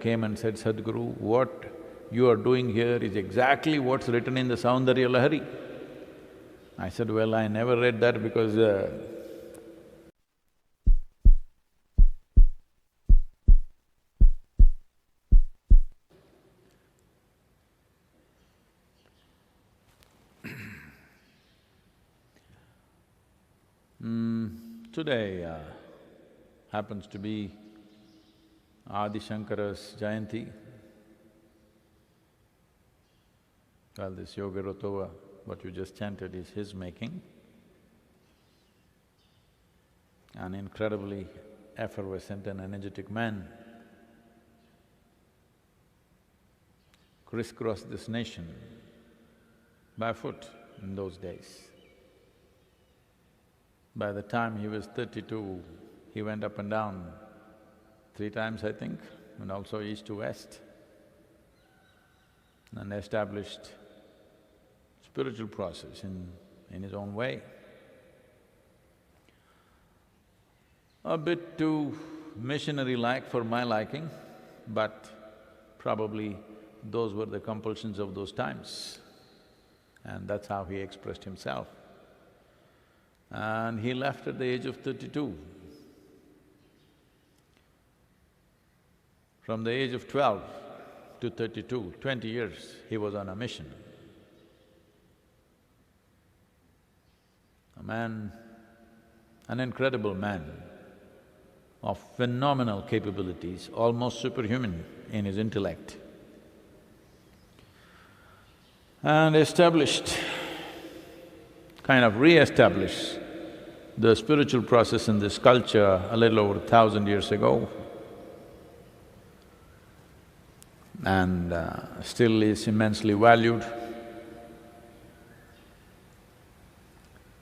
came and said, Sadhguru, what you are doing here is exactly what's written in the Saundarya Lahari. I said, well, I never read that because today happens to be Adi Shankara's Jayanti. Well, this Yoga Rotova, what you just chanted, is his making. An incredibly effervescent and energetic man crisscrossed this nation barefoot in those days. By the time he was 32, he went up and down 3 times, I think, and also east to west, and established spiritual process in his own way. A bit too missionary-like for my liking, but probably those were the compulsions of those times, and that's how he expressed himself. And he left at the age of 32. From the age of 12 to 32, 20 years, he was on a mission. A man, an incredible man of phenomenal capabilities, almost superhuman in his intellect, and re-established the spiritual process in this culture a little over 1,000 years ago, and still is immensely valued.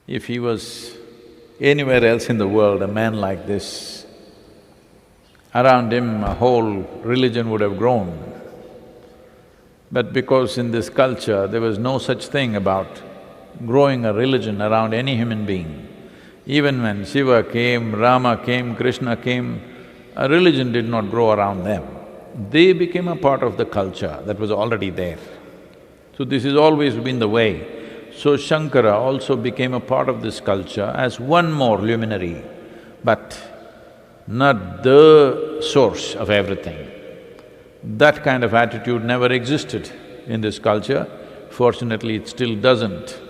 If he was anywhere else in the world, a man like this, around him a whole religion would have grown. But because in this culture there was no such thing about growing a religion around any human being, even when Shiva came, Rama came, Krishna came, a religion did not grow around them. They became a part of the culture that was already there. So this has always been the way. So Shankara also became a part of this culture as one more luminary, but not the source of everything. That kind of attitude never existed in this culture. Fortunately, it still doesn't.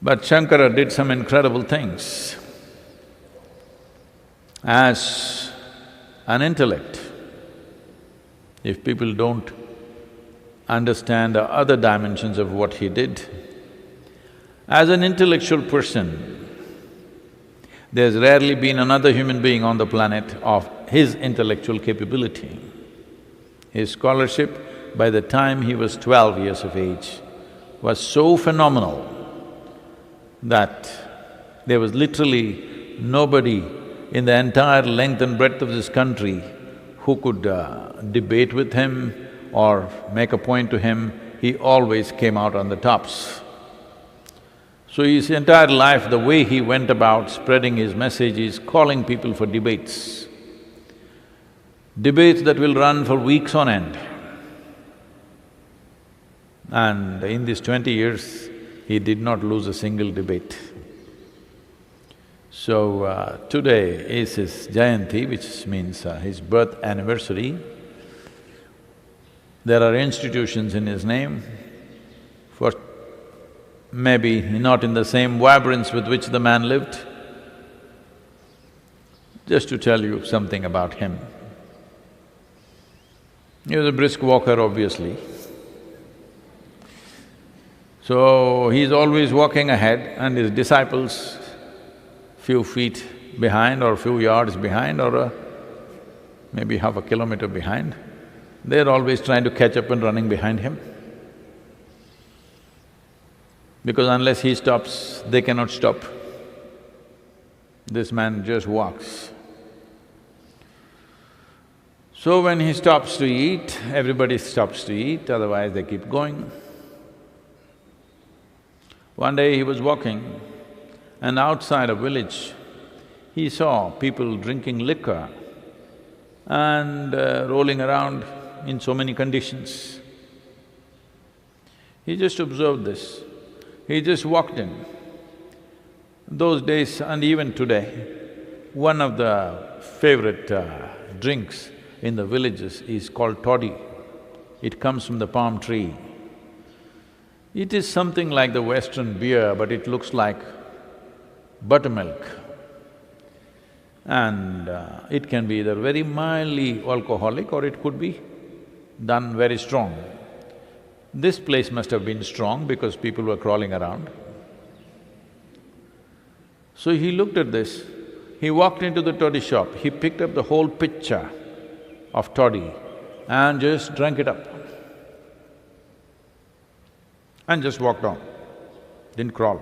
But Shankara did some incredible things. As an intellect, if people don't understand the other dimensions of what he did, as an intellectual person, there's rarely been another human being on the planet of his intellectual capability. His scholarship, by the time he was 12 years of age, was so phenomenal that there was literally nobody in the entire length and breadth of this country who could debate with him or make a point to him. He always came out on the tops. So his entire life, the way he went about spreading his message is calling people for debates. Debates that will run for weeks on end. And in these 20 years, he did not lose a single debate. So today is his Jayanti, which means his birth anniversary. There are institutions in his name, for maybe not in the same vibrance with which the man lived. Just to tell you something about him. He was a brisk walker, obviously. So he's always walking ahead and his disciples few feet behind or few yards behind or maybe half a kilometer behind. They're always trying to catch up and running behind him. Because unless he stops, they cannot stop. This man just walks. So when he stops to eat, everybody stops to eat, otherwise they keep going. One day he was walking, and outside a village, he saw people drinking liquor and rolling around in so many conditions. He just observed this. He just walked in. Those days and even today, one of the favorite drinks in the villages is called toddy. It comes from the palm tree. It is something like the Western beer, but it looks like buttermilk. And it can be either very mildly alcoholic or it could be done very strong. This place must have been strong because people were crawling around. So he looked at this, he walked into the toddy shop, he picked up the whole pitcher of toddy and just drank it up and just walked on, didn't crawl.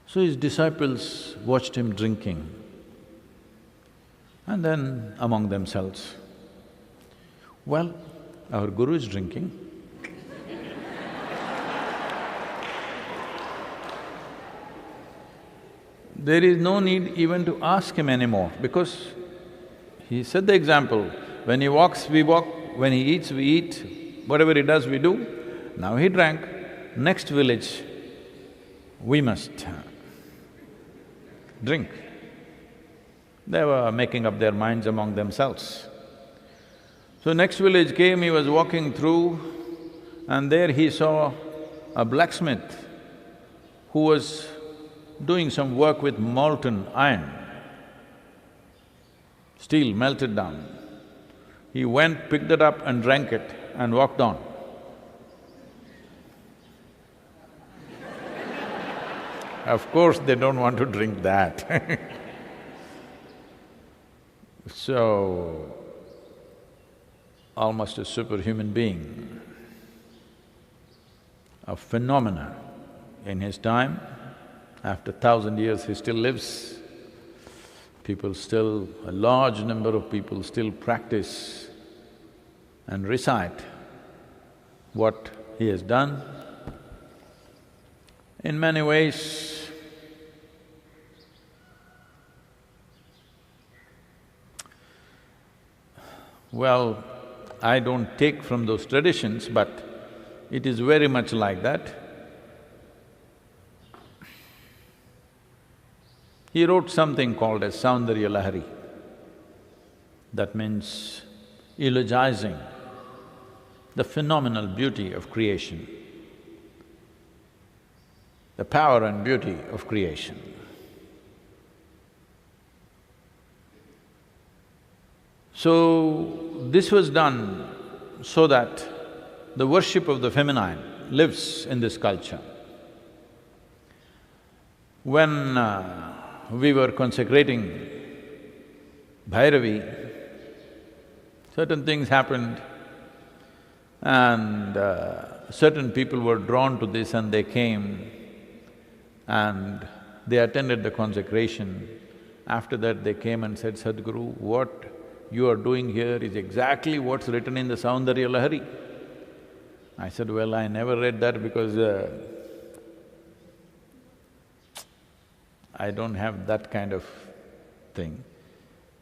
So his disciples watched him drinking and then among themselves, well, our guru is drinking. There is no need even to ask him anymore because he set the example. When he walks, we walk, when he eats, we eat, whatever he does, we do. Now he drank, next village, we must drink. They were making up their minds among themselves. So next village came, he was walking through and there he saw a blacksmith who was doing some work with molten iron, steel melted down. He went, picked it up and drank it and walked on. Of course, they don't want to drink that So, almost a superhuman being, a phenomena in his time. After 1,000 years, he still lives. People still… a large number of people still practice and recite what he has done. In many ways, well, I don't take from those traditions, but it is very much like that. He wrote something called as Saundarya Lahari. That means eulogizing the phenomenal beauty of creation, the power and beauty of creation. So, this was done so that the worship of the feminine lives in this culture. When we were consecrating Bhairavi, certain things happened and certain people were drawn to this and they came and they attended the consecration. After that they came and said, Sadhguru, what you are doing here is exactly what's written in the Saundarya Lahari. I said, well, I never read that because I don't have that kind of thing.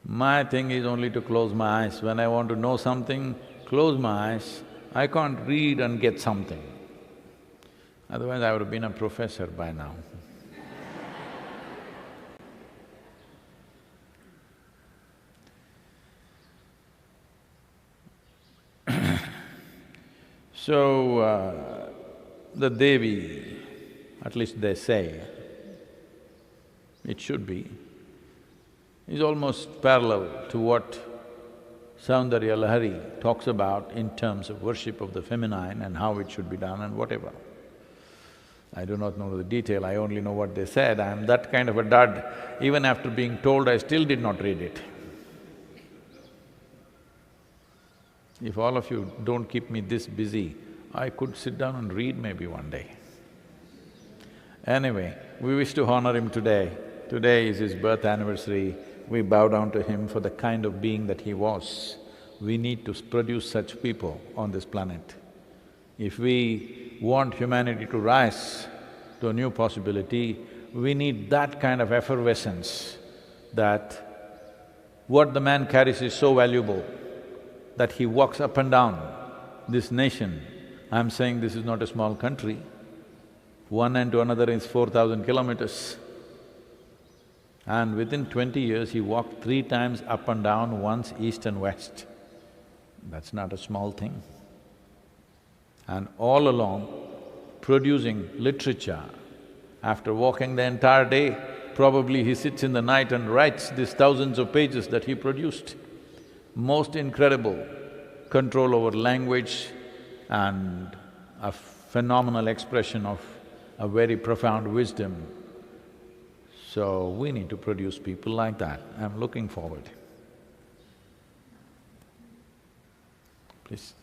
My thing is only to close my eyes. When I want to know something, close my eyes. I can't read and get something. Otherwise, I would have been a professor by now. So, the Devi, at least they say, it should be, is almost parallel to what Saundarya Lahari talks about in terms of worship of the feminine and how it should be done and whatever. I do not know the detail, I only know what they said. I am that kind of a dud. Even after being told, I still did not read it. If all of you don't keep me this busy, I could sit down and read maybe one day. Anyway, we wish to honor him today. Today is his birth anniversary. We bow down to him for the kind of being that he was. We need to produce such people on this planet. If we want humanity to rise to a new possibility, we need that kind of effervescence, that what the man carries is so valuable that he walks up and down this nation. I'm saying this is not a small country. One end to another is 4,000 kilometers. And within 20 years, he walked 3 times up and down, once east and west. That's not a small thing. And all along, producing literature. After walking the entire day, probably he sits in the night and writes these thousands of pages that he produced. Most incredible control over language and a phenomenal expression of a very profound wisdom. So we need to produce people like that. I'm looking forward. Please.